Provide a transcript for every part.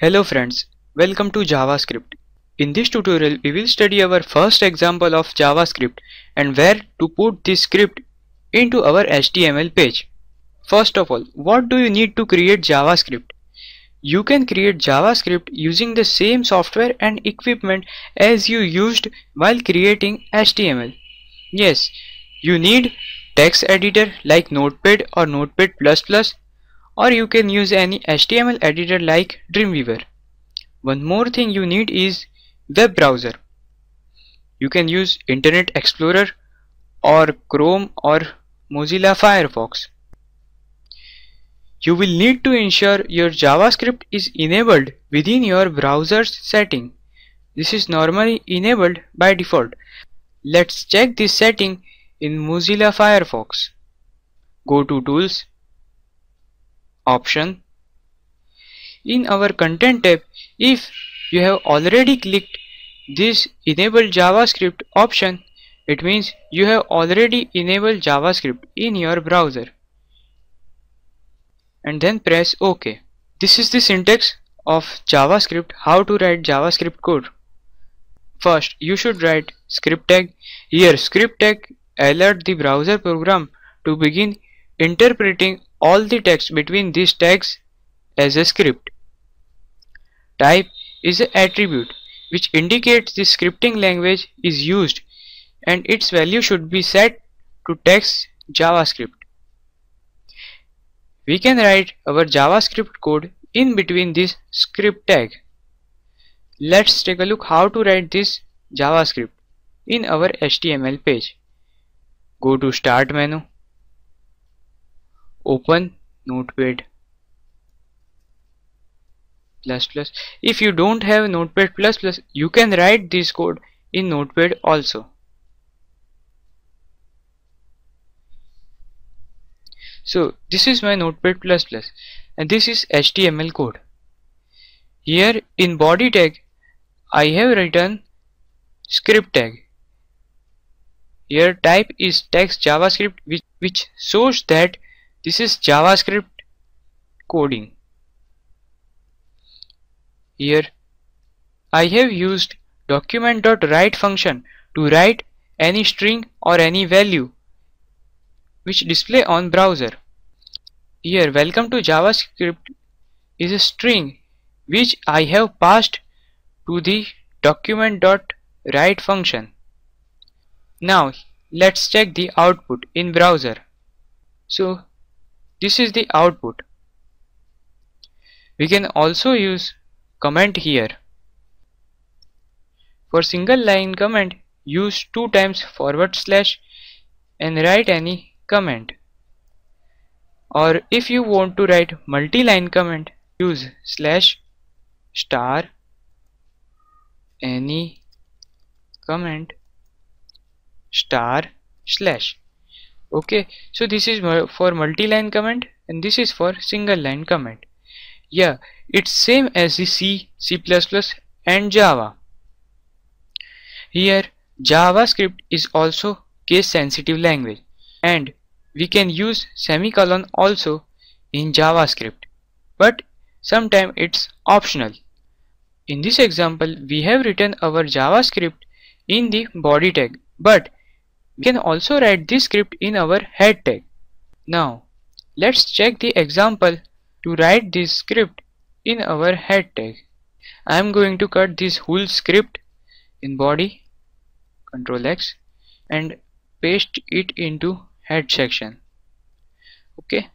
Hello friends, welcome to JavaScript. In this tutorial we will study our first example of JavaScript and where to put this script into our HTML page. First of all, what do you need to create JavaScript? You can create JavaScript using the same software and equipment as you used while creating HTML. Yes, you need text editor like Notepad or Notepad++, or you can use any HTML editor like Dreamweaver. One more thing you need is web browser. You can use Internet Explorer or Chrome or Mozilla Firefox. You will need to ensure your JavaScript is enabled within your browser's setting. This is normally enabled by default. Let's check this setting in Mozilla Firefox. Go to Tools, Option. In our Content tab, if you have already clicked this Enable JavaScript option, it means you have already enabled JavaScript in your browser. And then press OK. This is the syntax of JavaScript, how to write JavaScript code. First, you should write script tag. Here, script tag alert the browser program to begin interpreting all the text between these tags as a script. Type is an attribute which indicates the scripting language is used, and its value should be set to text JavaScript. We can write our JavaScript code in between this script tag. Let's take a look how to write this JavaScript in our HTML page. Go to Start menu, open Notepad++. If you don't have Notepad++, you can write this code in Notepad also. So this is my Notepad++ and this is HTML code. Here in body tag I have written script tag. Here type is text JavaScript which shows that this is JavaScript coding. Here I have used document.write function to write any string or any value which display on browser. Here welcome to JavaScript is a string which I have passed to the document.write function. Now let's check the output in browser. So this is the output. We can also use comment here. For single line comment, use 2 times / and write any comment. Or if you want to write multi-line comment, use / any comment */. Okay, so this is for multi-line comment and this is for single line comment. Yeah, it's same as the C, C++ and Java. Here JavaScript is also case sensitive language and we can use semicolon also in JavaScript, but sometimes it's optional. In this example we have written our JavaScript in the body tag, but we can also write this script in our head tag. Now let's check the example to write this script in our head tag. I am going to cut this whole script in body, Ctrl X, and paste it into head section. Okay,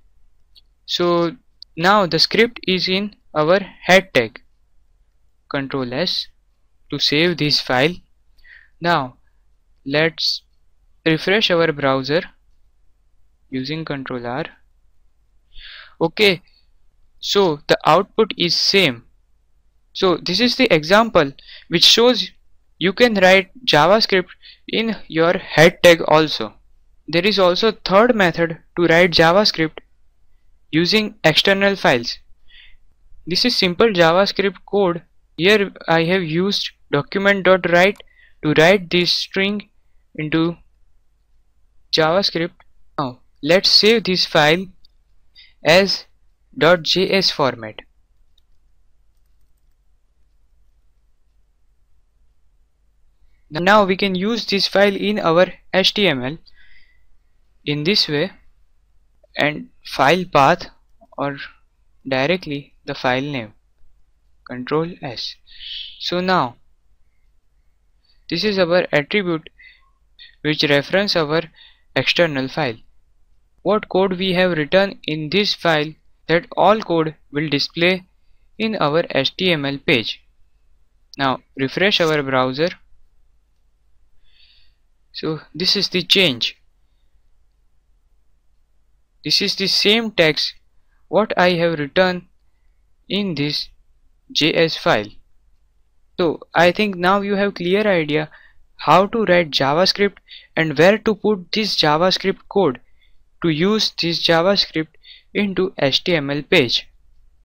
so now the script is in our head tag. Ctrl S to save this file. Now let's refresh our browser using Ctrl R. Okay, so the output is same. So this is the example which shows you can write JavaScript in your head tag also. There is also third method to write JavaScript using external files. This is simple JavaScript code. Here I have used document.write to write this string into JavaScript. Now let's save this file as .js format. Now we can use this file in our HTML in this way, and file path or directly the file name, Control S. So now this is our attribute which reference our external file. What code we have written in this file, that all code will display in our HTML page. Now refresh our browser. So this is the change. This is the same text what I have written in this JS file. So I think now you have clear idea how to write JavaScript and where to put this JavaScript code to use this JavaScript into HTML page.